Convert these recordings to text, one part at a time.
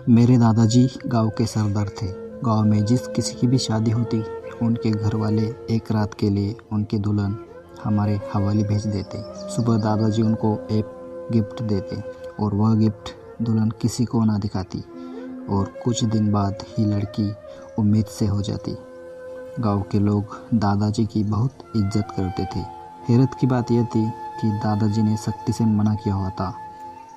मेरे दादाजी गांव के सरदार थे। गांव में जिस किसी की भी शादी होती, उनके घर वाले एक रात के लिए उनके दुल्हन हमारे हवाले भेज देते। सुबह दादाजी उनको एक गिफ्ट देते और वह गिफ्ट दुल्हन किसी को ना दिखाती और कुछ दिन बाद ही लड़की उम्मीद से हो जाती। गांव के लोग दादाजी की बहुत इज्जत करते थे। हैरत की बात यह थी कि दादाजी ने सख्ती से मना किया हुआ था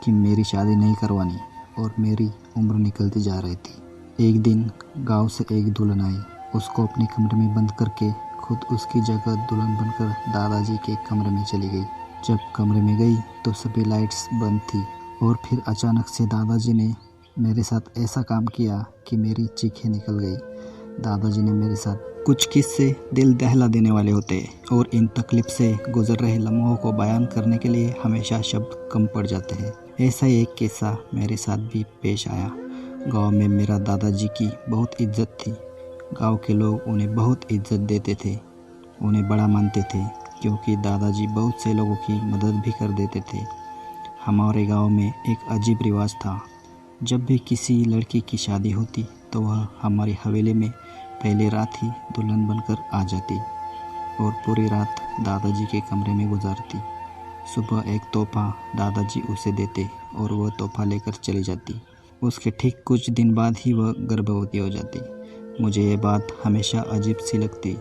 कि मेरी शादी नहीं करवानी और मेरी उम्र निकलती जा रही थी। एक दिन गांव से एक दुल्हन आई। उसको अपने कमरे में बंद करके खुद उसकी जगह दुल्हन बनकर दादाजी के कमरे में चली गई। जब कमरे में गई तो सभी लाइट्स बंद थी और फिर अचानक से दादाजी ने मेरे साथ ऐसा काम किया कि मेरी चीखें निकल गई। दादाजी ने मेरे साथ कुछ किस्से दिल दहला देने वाले होते हैं और इन तकलीफ से गुजर रहे लम्हों को बयान करने के लिए हमेशा शब्द कम पड़ जाते हैं। ऐसा ही एक किस्सा मेरे साथ भी पेश आया। गांव में मेरा दादाजी की बहुत इज्जत थी। गांव के लोग उन्हें बहुत इज्जत देते थे, उन्हें बड़ा मानते थे क्योंकि दादाजी बहुत से लोगों की मदद भी कर देते थे। हमारे गांव में एक अजीब रिवाज था। जब भी किसी लड़की की शादी होती तो वह हमारी हवेली में पहली रात ही दुल्हन बनकर आ जाती और पूरी रात दादाजी के कमरे में गुजारती। सुबह एक तोहफा दादाजी उसे देते और वह तोहफा लेकर चली जाती। उसके ठीक कुछ दिन बाद ही वह गर्भवती हो जाती। मुझे ये बात हमेशा अजीब सी लगती।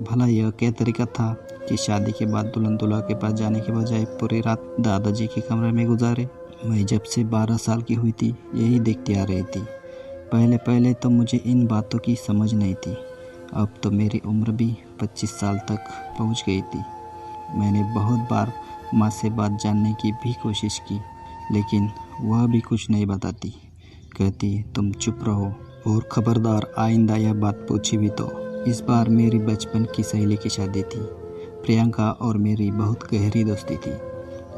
भला यह क्या तरीका था कि शादी के बाद दुल्हन दूल्हा के पास जाने के बजाय पूरी रात दादाजी के कमरे में गुजारे। मैं जब से 12 साल की हुई थी यही देखती आ रही थी। पहले तो मुझे इन बातों की समझ नहीं थी। अब तो मेरी उम्र भी 25 साल तक पहुंच गई थी। मैंने बहुत बार माँ से बात जानने की भी कोशिश की, लेकिन वह भी कुछ नहीं बताती। कहती तुम चुप रहो और ख़बरदार आइंदा यह बात पूछी भी तो। इस बार मेरी बचपन की सहेली की शादी थी। प्रियंका और मेरी बहुत गहरी दोस्ती थी।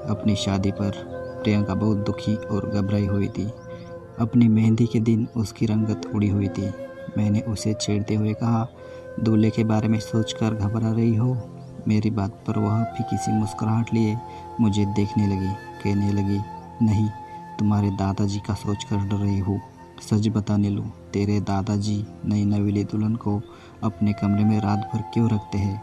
अपनी शादी पर प्रियंका बहुत दुखी और घबराई हुई थी। अपनी मेहंदी के दिन उसकी रंगत उड़ी हुई थी। मैंने उसे छेड़ते हुए कहा, दूल्हे के बारे में सोचकर घबरा रही हो? मेरी बात पर वह फीकी सी मुस्कुराहट लिए मुझे देखने लगी। कहने लगी, नहीं, तुम्हारे दादाजी का सोचकर डर रही हूँ। सच बता नीलू, तेरे दादाजी नई नवेली दुल्हन को अपने कमरे में रात भर क्यों रखते हैं?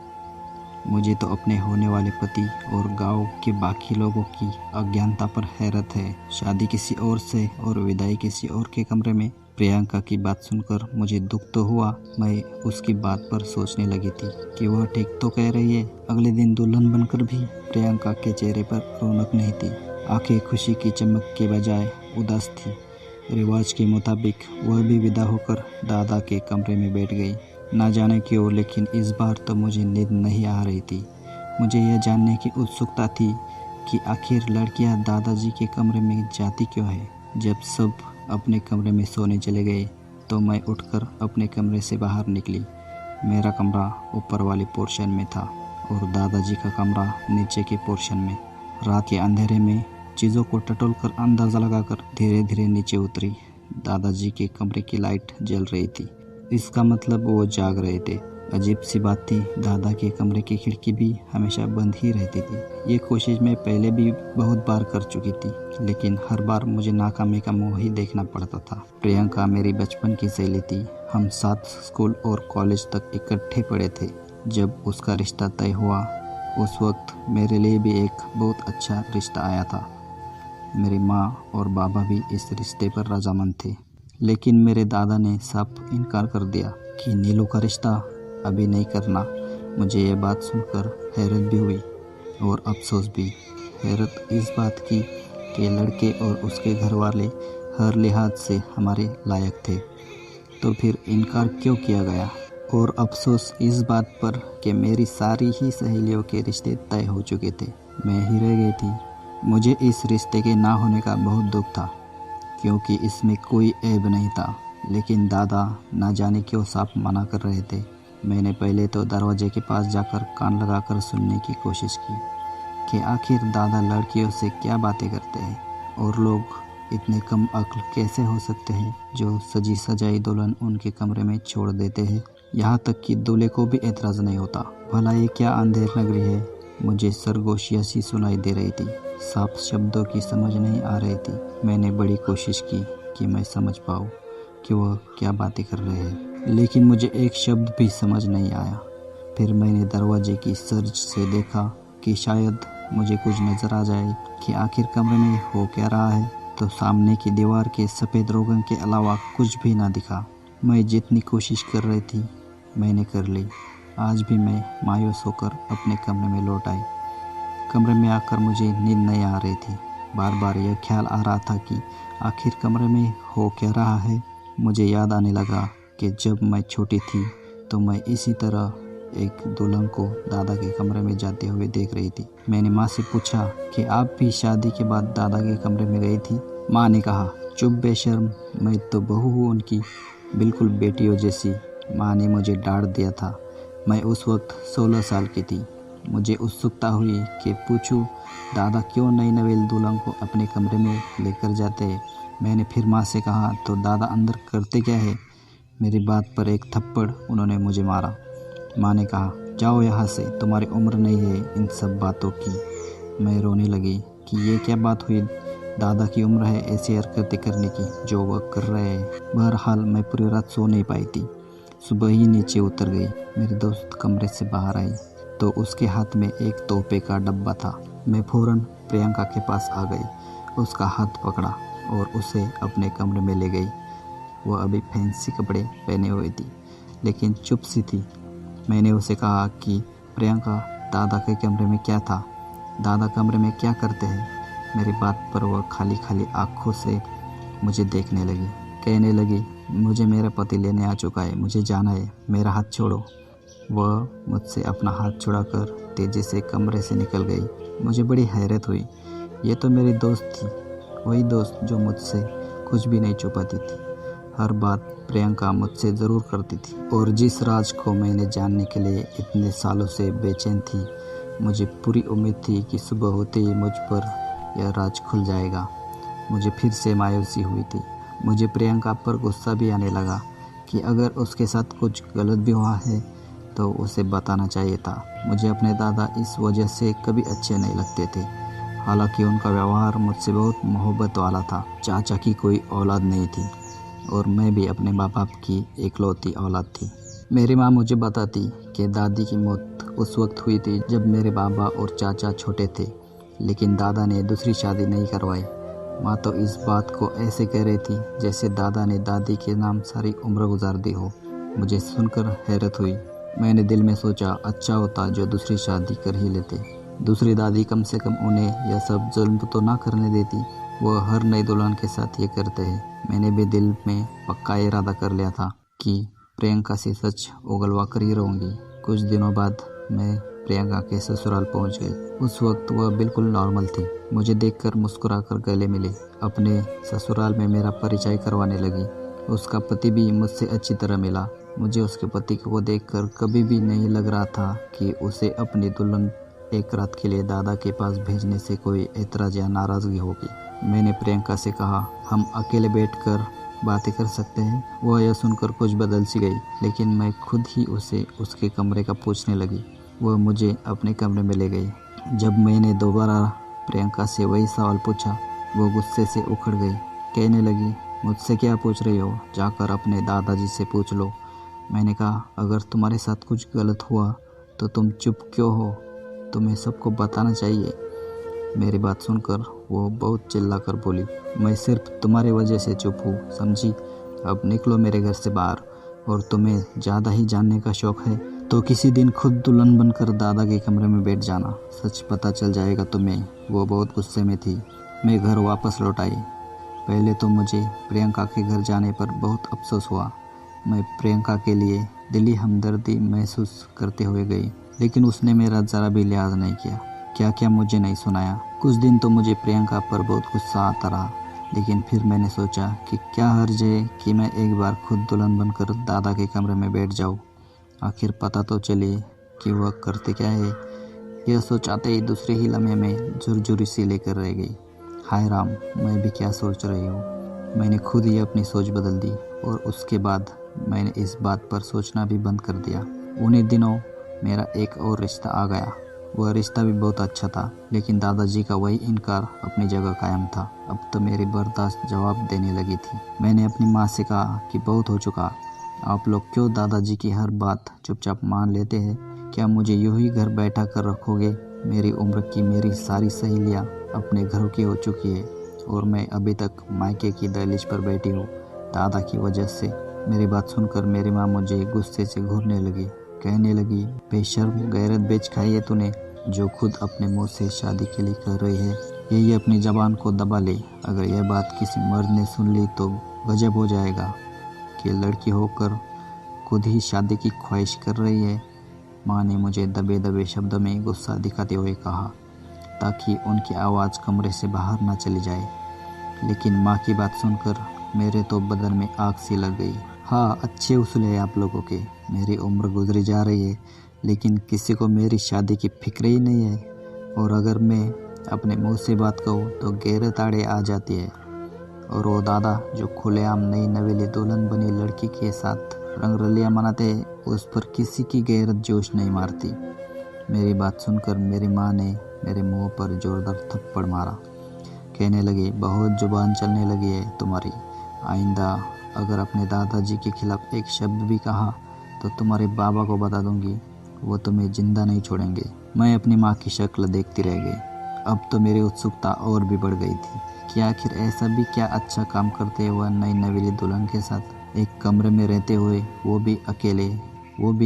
मुझे तो अपने होने वाले पति और गांव के बाकी लोगों की अज्ञानता पर हैरत है। शादी किसी और से और विदाई किसी और के कमरे में। प्रियंका की बात सुनकर मुझे दुख तो हुआ। मैं उसकी बात पर सोचने लगी थी कि वह ठीक तो कह रही है। अगले दिन दुल्हन बनकर भी प्रियंका के चेहरे पर रौनक नहीं थी। आंखें खुशी की चमक के बजाय उदास थी। रिवाज के मुताबिक वह भी विदा होकर दादा के कमरे में बैठ गई। ना जाने क्यों, लेकिन इस बार तो मुझे नींद नहीं आ रही थी। मुझे यह जानने की उत्सुकता थी कि आखिर लड़कियां दादाजी के कमरे में जाती क्यों है। जब सब अपने कमरे में सोने चले गए तो मैं उठकर अपने कमरे से बाहर निकली। मेरा कमरा ऊपर वाले पोर्शन में था और दादाजी का कमरा नीचे के पोर्शन में। रात के अंधेरे में चीज़ों को टटोल कर अंदाज़ा लगाकर धीरे धीरे नीचे उतरी। दादाजी के कमरे की लाइट जल रही थी। इसका मतलब वो जाग रहे थे। अजीब सी बात थी, दादा के कमरे की खिड़की भी हमेशा बंद ही रहती थी। ये कोशिश मैं पहले भी बहुत बार कर चुकी थी, लेकिन हर बार मुझे नाकामी का मुंह ही देखना पड़ता था। प्रियंका मेरी बचपन की सहेली थी। हम साथ स्कूल और कॉलेज तक इकट्ठे पढ़े थे। जब उसका रिश्ता तय हुआ उस वक्त मेरे लिए भी एक बहुत अच्छा रिश्ता आया था। मेरी माँ और बाबा भी इस रिश्ते पर रजामंद थे, लेकिन मेरे दादा ने साफ इनकार कर दिया कि नीलू का रिश्ता अभी नहीं करना। मुझे ये बात सुनकर हैरत भी हुई और अफसोस भी। हैरत इस बात की कि लड़के और उसके घर वाले हर लिहाज से हमारे लायक थे, तो फिर इनकार क्यों किया गया? और अफसोस इस बात पर कि मेरी सारी ही सहेलियों के रिश्ते तय हो चुके थे। मैं ही रह गई थी। मुझे इस रिश्ते के ना होने का बहुत दुख था, क्योंकि इसमें कोई ऐब नहीं था, लेकिन दादा ना जाने क्यों साफ मना कर रहे थे। मैंने पहले तो दरवाजे के पास जाकर कान लगाकर सुनने की कोशिश की कि आखिर दादा लड़कियों से क्या बातें करते हैं और लोग इतने कम अक्ल कैसे हो सकते हैं जो सजी सजाई दुल्हन उनके कमरे में छोड़ देते हैं। यहाँ तक कि दूल्हे को भी एतराज़ नहीं होता। भला ये क्या अंधेर नगरी है? मुझे सरगोशियाँ सी सुनाई दे रही थी। साफ शब्दों की समझ नहीं आ रही थी। मैंने बड़ी कोशिश की कि मैं समझ पाऊँ कि वह क्या बातें कर रहे हैं, लेकिन मुझे एक शब्द भी समझ नहीं आया। फिर मैंने दरवाजे की सर्च से देखा कि शायद मुझे कुछ नज़र आ जाए कि आखिर कमरे में हो क्या रहा है, तो सामने की दीवार के सफ़ेद रोगन के अलावा कुछ भी ना दिखा। मैं जितनी कोशिश कर रही थी मैंने कर ली। आज भी मैं मायूस होकर अपने कमरे में लौट आई। कमरे में आकर मुझे नींद नहीं आ रही थी। बार बार यह ख्याल आ रहा था कि आखिर कमरे में हो क्या रहा है। मुझे याद आने लगा कि जब मैं छोटी थी तो मैं इसी तरह एक दुल्हन को दादा के कमरे में जाते हुए देख रही थी। मैंने माँ से पूछा कि आप भी शादी के बाद दादा के कमरे में गई थी? माँ ने कहा, चुप बेशर्म, मैं तो बहू हूँ उनकी, बिल्कुल बेटियों जैसी। माँ ने मुझे डांट दिया था। मैं उस वक्त 16 साल की थी। मुझे उत्सुकता हुई कि पूछूं दादा क्यों नई नवेल दुल्हन को अपने कमरे में लेकर जाते हैं। मैंने फिर माँ से कहा, तो दादा अंदर करते क्या है? मेरी बात पर एक थप्पड़ उन्होंने मुझे मारा। माँ ने कहा, जाओ यहाँ से, तुम्हारी उम्र नहीं है इन सब बातों की। मैं रोने लगी कि ये क्या बात हुई, दादा की उम्र है ऐसी हरकतें करने की जो वह कर रहे हैं। बहरहाल मैं पूरी रात सो नहीं पाई थी। सुबह ही नीचे उतर गई। मेरे दोस्त कमरे से बाहर आई तो उसके हाथ में एक तोहफे का डब्बा था। मैं फ़ौरन प्रियंका के पास आ गई, उसका हाथ पकड़ा और उसे अपने कमरे में ले गई। वह अभी फैंसी कपड़े पहने हुई थी, लेकिन चुप सी थी। मैंने उसे कहा कि प्रियंका, दादा के कमरे में क्या था? दादा कमरे में क्या करते हैं? मेरी बात पर वह खाली खाली आँखों से मुझे देखने लगी। कहने लगी, मुझे मेरा पति लेने आ चुका है, मुझे जाना है, मेरा हाथ छोड़ो। वह मुझसे अपना हाथ छुड़ाकर तेज़ी से कमरे से निकल गई। मुझे बड़ी हैरत हुई। ये तो मेरी दोस्त थी, वही दोस्त जो मुझसे कुछ भी नहीं छुपाती थी। हर बात प्रियंका मुझसे ज़रूर करती थी, और जिस राज को मैंने जानने के लिए इतने सालों से बेचैन थी, मुझे पूरी उम्मीद थी कि सुबह होते ही मुझ पर यह राज खुल जाएगा। मुझे फिर से मायूसी हुई थी। मुझे प्रियंका पर गुस्सा भी आने लगा कि अगर उसके साथ कुछ गलत भी हुआ है तो उसे बताना चाहिए था। मुझे अपने दादा इस वजह से कभी अच्छे नहीं लगते थे। हालांकि उनका व्यवहार मुझसे बहुत मोहब्बत वाला था। चाचा की कोई औलाद नहीं थी और मैं भी अपने माँ बाप की इकलौती औलाद थी। मेरी माँ मुझे बताती कि दादी की मौत उस वक्त हुई थी जब मेरे बाबा और चाचा छोटे थे, लेकिन दादा ने दूसरी शादी नहीं करवाई। माँ तो इस बात को ऐसे कह रही थी जैसे दादा ने दादी के नाम सारी उम्र गुजार दी हो। मुझे सुनकर हैरत हुई। मैंने दिल में सोचा, अच्छा होता जो दूसरी शादी कर ही लेते। दूसरी दादी कम से कम उन्हें यह सब जुल्म तो ना करने देती। वह हर नई दुल्हन के साथ ये करते हैं। मैंने भी दिल में पक्का इरादा कर लिया था कि प्रियंका से सच उगलवा कर ही रहूँगी। कुछ दिनों बाद मैं प्रियंका के ससुराल पहुंच गई। उस वक्त वह बिल्कुल नॉर्मल थी। मुझे देखकर मुस्कुराकर गले मिले। अपने ससुराल में मेरा परिचय करवाने लगी। उसका पति भी मुझसे अच्छी तरह मिला। मुझे उसके पति को देखकर कभी भी नहीं लग रहा था कि उसे अपनी दुल्हन एक रात के लिए दादा के पास भेजने से कोई एतराज़ या नाराज़गी होगी। मैंने प्रियंका से कहा, हम अकेले बैठकर बातें कर सकते हैं? वह यह सुनकर कुछ बदल सी गई, लेकिन मैं खुद ही उसे उसके कमरे का पूछने लगी। वह मुझे अपने कमरे में ले गई। जब मैंने दोबारा प्रियंका से वही सवाल पूछा, वो गुस्से से उखड़ गई। कहने लगी, मुझसे क्या पूछ रही हो? जाकर अपने दादाजी से पूछ लो। मैंने कहा, अगर तुम्हारे साथ कुछ गलत हुआ तो तुम चुप क्यों हो? तुम्हें सबको बताना चाहिए। मेरी बात सुनकर वो बहुत चिल्लाकर बोली, मैं सिर्फ तुम्हारी वजह से चुप हूँ, समझी? अब निकलो मेरे घर से बाहर। और तुम्हें ज़्यादा ही जानने का शौक़ है तो किसी दिन खुद दुल्हन बनकर दादा के कमरे में बैठ जाना, सच पता चल जाएगा तुम्हें। वो बहुत गुस्से में थी। मैं घर वापस लौट आई। पहले तो मुझे प्रियंका के घर जाने पर बहुत अफसोस हुआ। मैं प्रियंका के लिए दिली हमदर्दी महसूस करते हुए गई, लेकिन उसने मेरा ज़रा भी लिहाज नहीं किया। क्या क्या मुझे नहीं सुनाया। कुछ दिन तो मुझे प्रियंका पर बहुत गुस्सा आता रहा, लेकिन फिर मैंने सोचा कि क्या हर्ज है कि मैं एक बार खुद दुल्हन बनकर दादा के कमरे में बैठ जाऊँ। आखिर पता तो चले कि वह करते क्या है। यह सोचाते ही दूसरे ही लम्हे में झुरझुरी सी लेकर रह गई। हाय राम, मैं भी क्या सोच रही हूँ। मैंने खुद ही अपनी सोच बदल दी और उसके बाद मैंने इस बात पर सोचना भी बंद कर दिया। उन्हीं दिनों मेरा एक और रिश्ता आ गया। वह रिश्ता भी बहुत अच्छा था, लेकिन दादाजी का वही इनकार अपनी जगह कायम था। अब तो मेरी बर्दाश्त जवाब देने लगी थी। मैंने अपनी माँ से कहा कि बहुत हो चुका, आप लोग क्यों दादाजी की हर बात चुपचाप मान लेते हैं? क्या मुझे यूं ही घर बैठा कर रखोगे? मेरी उम्र की मेरी सारी सहेलियाँ अपने घरों की हो चुकी है और मैं अभी तक मायके की दहलीज पर बैठी हूँ दादा की वजह से। मेरी बात सुनकर मेरी माँ मुझे गुस्से से घूरने लगी। कहने लगी, बेशर्म, गैरत बेच खाई है तूने, जो खुद अपने मुंह से शादी के लिए कर रही है। यही अपनी जबान को दबा ले, अगर यह बात किसी मर्द ने सुन ली तो गजब हो जाएगा कि लड़की होकर खुद ही शादी की ख्वाहिश कर रही है। माँ ने मुझे दबे दबे शब्दों में गुस्सा दिखाते हुए कहा, ताकि उनकी आवाज़ कमरे से बाहर ना चली जाए। लेकिन माँ की बात सुनकर मेरे तो बदन में आग सी लग गई। हाँ, अच्छे उसूल है आप लोगों के। मेरी उम्र गुजरी जा रही है, लेकिन किसी को मेरी शादी की फिक्र ही नहीं है। और अगर मैं अपने मुंह से बात कहूँ तो गैरत आड़े आ जाती है। और वो दादा जो खुलेआम नई नवेली दुल्हन बनी लड़की के साथ रंगरलियां मनाते हैं, उस पर किसी की गैरत जोश नहीं मारती। मेरी बात सुनकर मेरी माँ ने मेरे मुंह पर जोरदार थप्पड़ मारा। कहने लगी, बहुत जुबान चलने लगी है तुम्हारी। आइंदा अगर अपने दादाजी के खिलाफ एक शब्द भी कहा तो तुम्हारे बाबा को बता दूंगी, वो तुम्हें जिंदा नहीं छोड़ेंगे। मैं अपनी माँ की शक्ल देखती रह गई। अब तो मेरी उत्सुकता और भी बढ़ गई थी कि आखिर ऐसा भी क्या अच्छा काम करते वह नई नवेली दुल्हन के साथ एक कमरे में रहते हुए, वो भी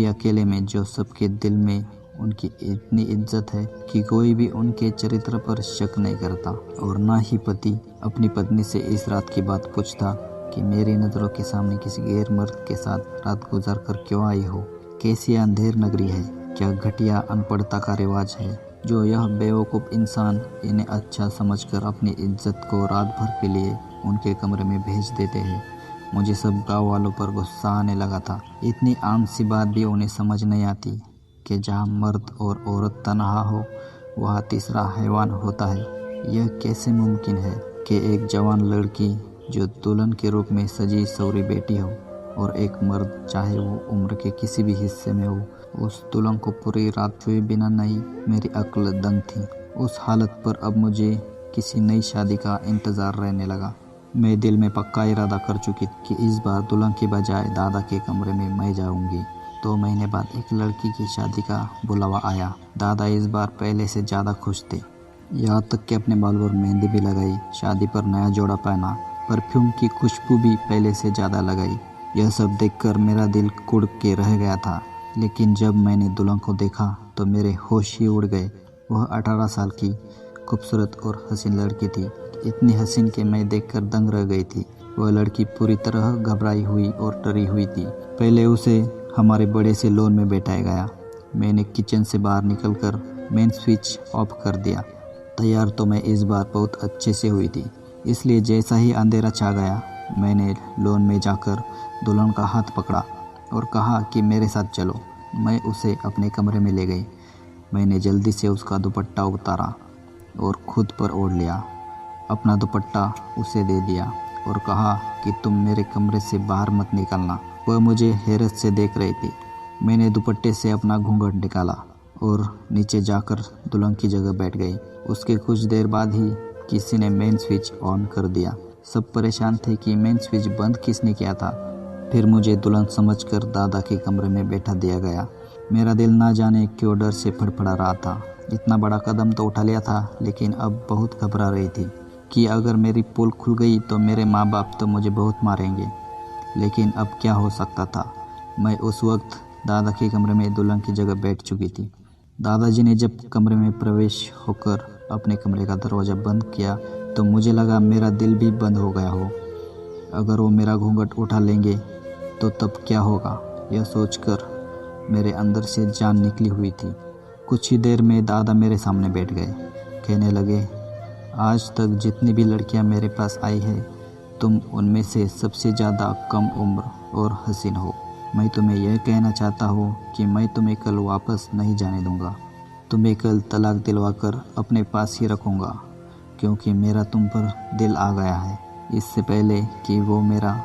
अकेले में, जो सबके दिल में उनकी इतनी इज्जत है कि कोई भी उनके चरित्र पर शक नहीं करता। और ना ही पति अपनी पत्नी से इस रात की बात पूछता कि मेरी नज़रों के सामने किसी गैर मर्द के साथ रात गुजार कर क्यों आई हो। कैसी अंधेर नगरी है, क्या घटिया अनपढ़ता का रिवाज है जो यह बेवकूफ़ इंसान इन्हें अच्छा समझकर अपनी इज्जत को रात भर के लिए उनके कमरे में भेज देते हैं। मुझे सब गाँव वालों पर गुस्सा आने लगा था। इतनी आम सी बात भी उन्हें समझ नहीं आती कि जहाँ मर्द और औरत तन्हा हो, वहाँ तीसरा हैवान होता है। यह कैसे मुमकिन है कि एक जवान लड़की जो दुल्हन के रूप में सजी सवरी बेटी हो और एक मर्द, चाहे वो उम्र के किसी भी हिस्से में हो, उस दुल्हन को पूरी रात छुए बिना नहीं। मेरी अक्ल दंग थी। उस हालत पर अब मुझे किसी नई शादी का इंतज़ार रहने लगा। मैं दिल में पक्का इरादा कर चुकी कि इस बार दुल्हन की बजाय दादा के कमरे में मैं जाऊंगी। 2 महीने बाद एक लड़की की शादी का बुलावा आया। दादा इस बार पहले से ज़्यादा खुश थे। यहाँ तक कि अपने बाल पर मेहंदी भी लगाई, शादी पर नया जोड़ा पहना, परफ्यूम की खुशबू भी पहले से ज़्यादा लगाई। यह सब देखकर मेरा दिल कुड़ के रह गया था। लेकिन जब मैंने दुल्हन को देखा तो मेरे होश ही उड़ गए। वह 18 साल की खूबसूरत और हसीन लड़की थी। इतनी हसीन कि मैं देखकर दंग रह गई थी। वह लड़की पूरी तरह घबराई हुई और डरी हुई थी। पहले उसे हमारे बड़े से लॉन में बैठाया गया। मैंने किचन से बाहर निकलकर मेन स्विच ऑफ कर दिया। तैयार तो मैं इस बार बहुत अच्छे से हुई थी, इसलिए जैसा ही अंधेरा छा गया, मैंने लॉन में जाकर दुल्हन का हाथ पकड़ा और कहा कि मेरे साथ चलो। मैं उसे अपने कमरे में ले गई। मैंने जल्दी से उसका दुपट्टा उतारा और खुद पर ओढ़ लिया। अपना दुपट्टा उसे दे दिया और कहा कि तुम मेरे कमरे से बाहर मत निकलना। वह मुझे हैरत से देख रही थी। मैंने दुपट्टे से अपना घूंघट निकाला और नीचे जाकर दुल्हन की जगह बैठ गई। उसके कुछ देर बाद ही किसी ने मेन स्विच ऑन कर दिया। सब परेशान थे कि मेन स्विच बंद किसने किया था। फिर मुझे दुल्हन समझकर दादा के कमरे में बैठा दिया गया। मेरा दिल ना जाने क्यों डर से फड़फड़ा रहा था। इतना बड़ा कदम तो उठा लिया था, लेकिन अब बहुत घबरा रही थी कि अगर मेरी पोल खुल गई तो मेरे माँ बाप तो मुझे बहुत मारेंगे। लेकिन अब क्या हो सकता था। मैं उस वक्त दादा के कमरे में दुल्हन की जगह बैठ चुकी थी। दादाजी ने जब कमरे में प्रवेश होकर अपने कमरे का दरवाज़ा बंद किया तो मुझे लगा मेरा दिल भी बंद हो गया हो। अगर वो मेरा घूंघट उठा लेंगे तो तब क्या होगा, यह सोचकर मेरे अंदर से जान निकली हुई थी। कुछ ही देर में दादा मेरे सामने बैठ गए। कहने लगे, आज तक जितनी भी लड़कियां मेरे पास आई है, तुम उनमें से सबसे ज़्यादा कम उम्र और हसीन हो। मैं तुम्हें यह कहना चाहता हूँ कि मैं तुम्हें कल वापस नहीं जाने दूँगा। तुम्हें कल तलाक दिलवाकर अपने पास ही रखूँगा, क्योंकि मेरा तुम पर दिल आ गया है। इससे पहले कि वो मेरा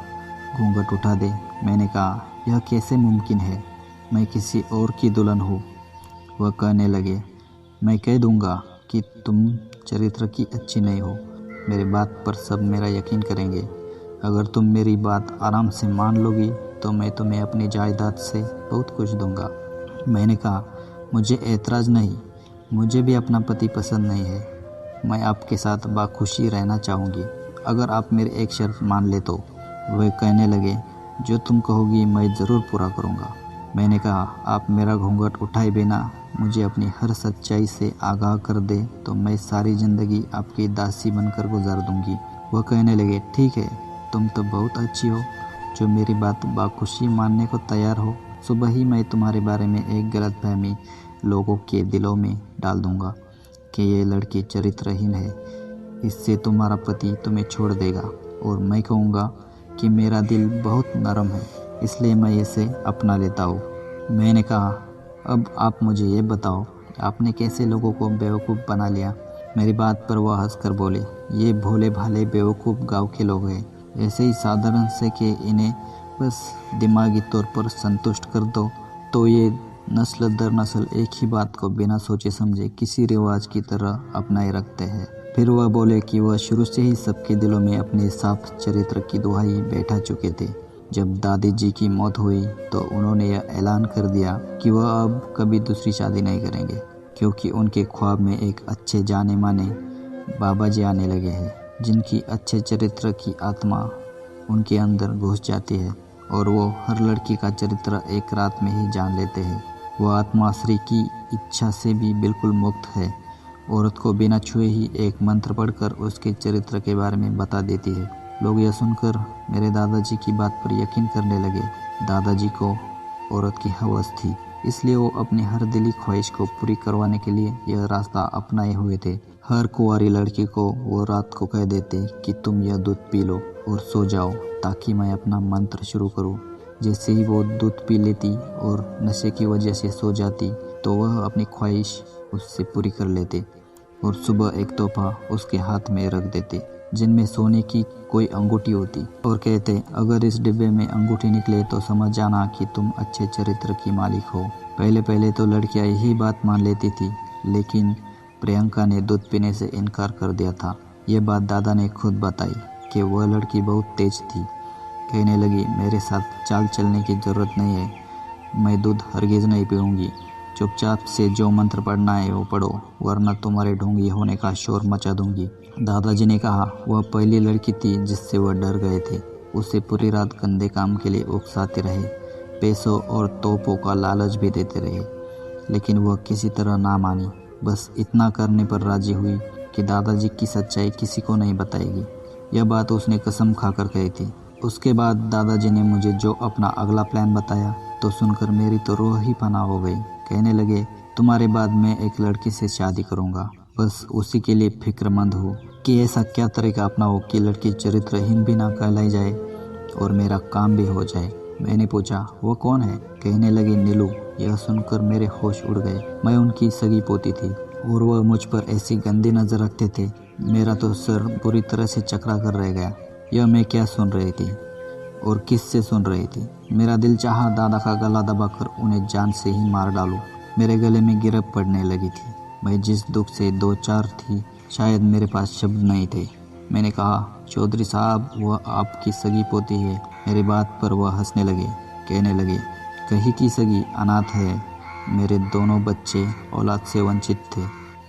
घूंघट उठा दे, मैंने कहा, यह कैसे मुमकिन है, मैं किसी और की दुल्हन हूँ। वह कहने लगे, मैं कह दूंगा कि तुम चरित्र की अच्छी नहीं हो। मेरी बात पर सब मेरा यकीन करेंगे। अगर तुम मेरी बात आराम से मान लोगी तो मैं तुम्हें अपनी जायदाद से बहुत कुछ दूंगा। मैंने कहा, मुझे ऐतराज़ नहीं, मुझे भी अपना पति पसंद नहीं है। मैं आपके साथ बाखुशी रहना चाहूँगी अगर आप मेरी एक शर्त मान ले तो। वे कहने लगे, जो तुम कहोगी मैं ज़रूर पूरा करूँगा। मैंने कहा, आप मेरा घूंघट उठाए बिना मुझे अपनी हर सच्चाई से आगाह कर दे तो मैं सारी ज़िंदगी आपकी दासी बनकर गुजार दूंगी। वह कहने लगे, ठीक है, तुम तो बहुत अच्छी हो जो मेरी बात बाखुशी मानने को तैयार हो। सुबह ही मैं तुम्हारे बारे में एक गलतफहमी लोगों के दिलों में डाल दूंगा कि ये लड़की चरित्रहीन है, इससे तुम्हारा पति तुम्हें छोड़ देगा, और मैं कहूँगा कि मेरा दिल बहुत नरम है इसलिए मैं इसे अपना लेता हूँ। मैंने कहा, अब आप मुझे ये बताओ, आपने कैसे लोगों को बेवकूफ़ बना लिया। मेरी बात पर वह हंसकर बोले, ये भोले भाले बेवकूफ़ गांव के लोग हैं, ऐसे ही साधारण से कि इन्हें बस दिमागी तौर पर संतुष्ट कर दो तो ये नस्ल दर नस्ल एक ही बात को बिना सोचे समझे किसी रिवाज की तरह अपनाए रखते हैं। फिर वह बोले कि वह शुरू से ही सबके दिलों में अपने साफ चरित्र की दुहाई बैठा चुके थे। जब दादी जी की मौत हुई तो उन्होंने यह ऐलान कर दिया कि वह अब कभी दूसरी शादी नहीं करेंगे, क्योंकि उनके ख्वाब में एक अच्छे जाने माने बाबा जी आने लगे हैं, जिनकी अच्छे चरित्र की आत्मा उनके अंदर घुस जाती है और वो हर लड़की का चरित्र एक रात में ही जान लेते हैं। वह आत्मा स्त्री की इच्छा से भी बिल्कुल मुक्त है। औरत को बिना छुए ही एक मंत्र पढ़कर उसके चरित्र के बारे में बता देती है। लोग यह सुनकर मेरे दादाजी की बात पर यकीन करने लगे। दादाजी को औरत की हवस थी, इसलिए वो अपनी हर दिली ख्वाहिश को पूरी करवाने के लिए यह रास्ता अपनाए हुए थे। हर कुंवारी लड़की को वो रात को कह देते कि तुम यह दूध पी लो और सो जाओ ताकि मैं अपना मंत्र शुरू करूं। जैसे ही वो दूध पी लेती और नशे की वजह से सो जाती तो वह अपनी ख्वाहिश उससे पूरी कर लेते और सुबह एक तोहफा उसके हाथ में रख देते जिनमें सोने की कोई अंगूठी होती और कहते, अगर इस डिब्बे में अंगूठी निकले तो समझ जाना कि तुम अच्छे चरित्र की मालिक हो। पहले पहले तो लड़कियां यही बात मान लेती थी, लेकिन प्रियंका ने दूध पीने से इनकार कर दिया था। यह बात दादा ने खुद बताई कि वह लड़की बहुत तेज थी। कहने लगी, मेरे साथ चाल चलने की ज़रूरत नहीं है, मैं दूध हरगिज़ नहीं पीऊँगी। चुपचाप से जो मंत्र पढ़ना है वो पढ़ो, वरना तुम्हारे ढोंगी होने का शोर मचा दूंगी। दादाजी ने कहा, वह पहली लड़की थी जिससे वह डर गए थे। उसे पूरी रात गंदे काम के लिए उकसाते रहे, पैसों और तोपों का लालच भी देते रहे, लेकिन वह किसी तरह ना मानी। बस इतना करने पर राजी हुई कि दादाजी की सच्चाई किसी को नहीं बताएगी। यह बात उसने कसम खाकर कही थी। उसके बाद दादाजी ने मुझे जो अपना अगला प्लान बताया तो सुनकर मेरी तो रूह ही फना हो गई। कहने लगे, तुम्हारे बाद मैं एक लड़की से शादी करूंगा, बस उसी के लिए फिक्रमंद हूँ कि ऐसा क्या तरीका अपनाओ कि लड़की चरित्रहीन भी ना कहलाई जाए और मेरा काम भी हो जाए। मैंने पूछा, वो कौन है? कहने लगी, नीलू। यह सुनकर मेरे होश उड़ गए। मैं उनकी सगी पोती थी और वह मुझ पर ऐसी गंदी नज़र रखते थे, मेरा तो सर पूरी तरह से चकरा कर रह गया। यह मैं क्या सुन रही थी और किससे सुन रही थी? मेरा दिल चाहा दादा का गला दबाकर उन्हें जान से ही मार डालूं। मेरे गले में गिरफ्त पड़ने लगी थी। मैं जिस दुख से दो चार थी, शायद मेरे पास शब्द नहीं थे। मैंने कहा, चौधरी साहब, वह आपकी सगी पोती है। मेरी बात पर वह हंसने लगे। कहने लगे, कहीं की सगी, अनाथ है। मेरे दोनों बच्चे औलाद से वंचित थे।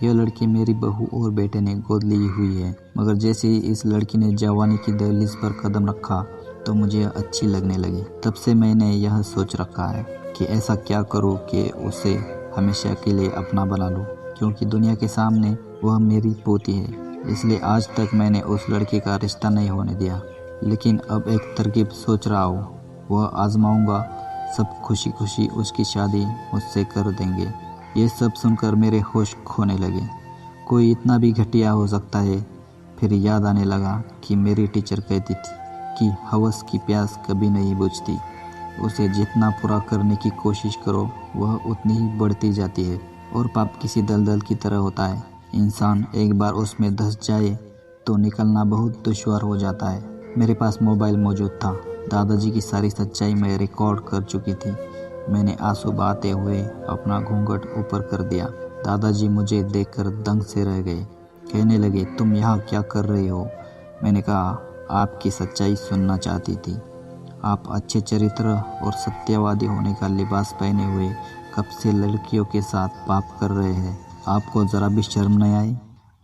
यह लड़की मेरी बहू और बेटे ने गोद ली हुई है, मगर जैसे ही इस लड़की ने जवानी की दहलीज पर कदम रखा तो मुझे अच्छी लगने लगी। तब से मैंने यह सोच रखा है कि ऐसा क्या करूं कि उसे हमेशा के लिए अपना बना लूं, क्योंकि दुनिया के सामने वह मेरी पोती है। इसलिए आज तक मैंने उस लड़की का रिश्ता नहीं होने दिया, लेकिन अब एक तरकीब सोच रहा हूँ, वह आजमाऊंगा। सब खुशी खुशी उसकी शादी मुझसे कर देंगे। ये सब सुनकर मेरे होश खोने लगे। कोई इतना भी घटिया हो सकता है? फिर याद आने लगा कि मेरी टीचर कहती थी कि हवस की प्यास कभी नहीं बुझती, उसे जितना पूरा करने की कोशिश करो वह उतनी ही बढ़ती जाती है। और पाप किसी दलदल की तरह होता है, इंसान एक बार उसमें धंस जाए तो निकलना बहुत दुश्वार हो जाता है। मेरे पास मोबाइल मौजूद था। दादाजी की सारी सच्चाई मैं रिकॉर्ड कर चुकी थी। मैंने आंसू बहाते हुए अपना घूंघट ऊपर कर दिया दादाजी मुझे देखकर दंग से रह गए। कहने लगे, तुम यहाँ क्या कर रहे हो? मैंने कहा, आपकी सच्चाई सुनना चाहती थी। आप अच्छे चरित्र और सत्यवादी होने का लिबास पहने हुए कब से लड़कियों के साथ पाप कर रहे हैं? आपको ज़रा भी शर्म नहीं आई?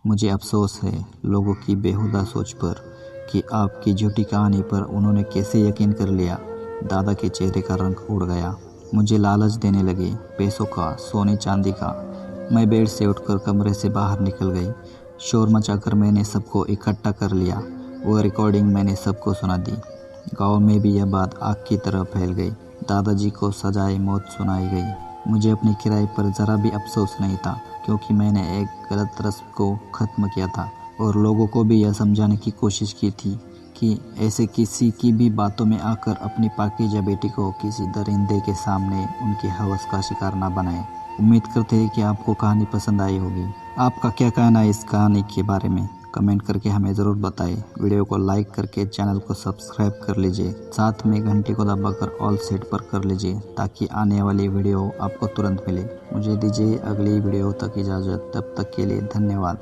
मुझे अफसोस है लोगों की बेहुदा सोच पर कि आपकी झूठी कहानी पर उन्होंने कैसे यकीन कर लिया। दादा के चेहरे का रंग उड़ गया। मुझे लालच देने लगे, पैसों का, सोने चांदी का। मैं बेड से उठकर कमरे से बाहर निकल गई। शोर मचाकर मैंने सबको इकट्ठा कर लिया। वो रिकॉर्डिंग मैंने सबको सुना दी। गांव में भी यह बात आग की तरह फैल गई। दादाजी को सजाए मौत सुनाई गई। मुझे अपने किराए पर ज़रा भी अफसोस नहीं था, क्योंकि मैंने एक गलत रस्म को ख़त्म किया था और लोगों को भी यह समझाने की कोशिश की थी कि ऐसे किसी की भी बातों में आकर अपनी पाकीज़ा बेटी को किसी दरिंदे के सामने उनकी हवस का शिकार ना बनाएं। उम्मीद करते हैं कि आपको कहानी पसंद आई होगी। आपका क्या कहना है इस कहानी के बारे में? कमेंट करके हमें ज़रूर बताएं। वीडियो को लाइक करके चैनल को सब्सक्राइब कर लीजिए। साथ में घंटी को दबाकर ऑल सेट पर कर लीजिए ताकि आने वाली वीडियो आपको तुरंत मिले। मुझे दीजिए अगली वीडियो तक इजाज़त। तब तक के लिए धन्यवाद।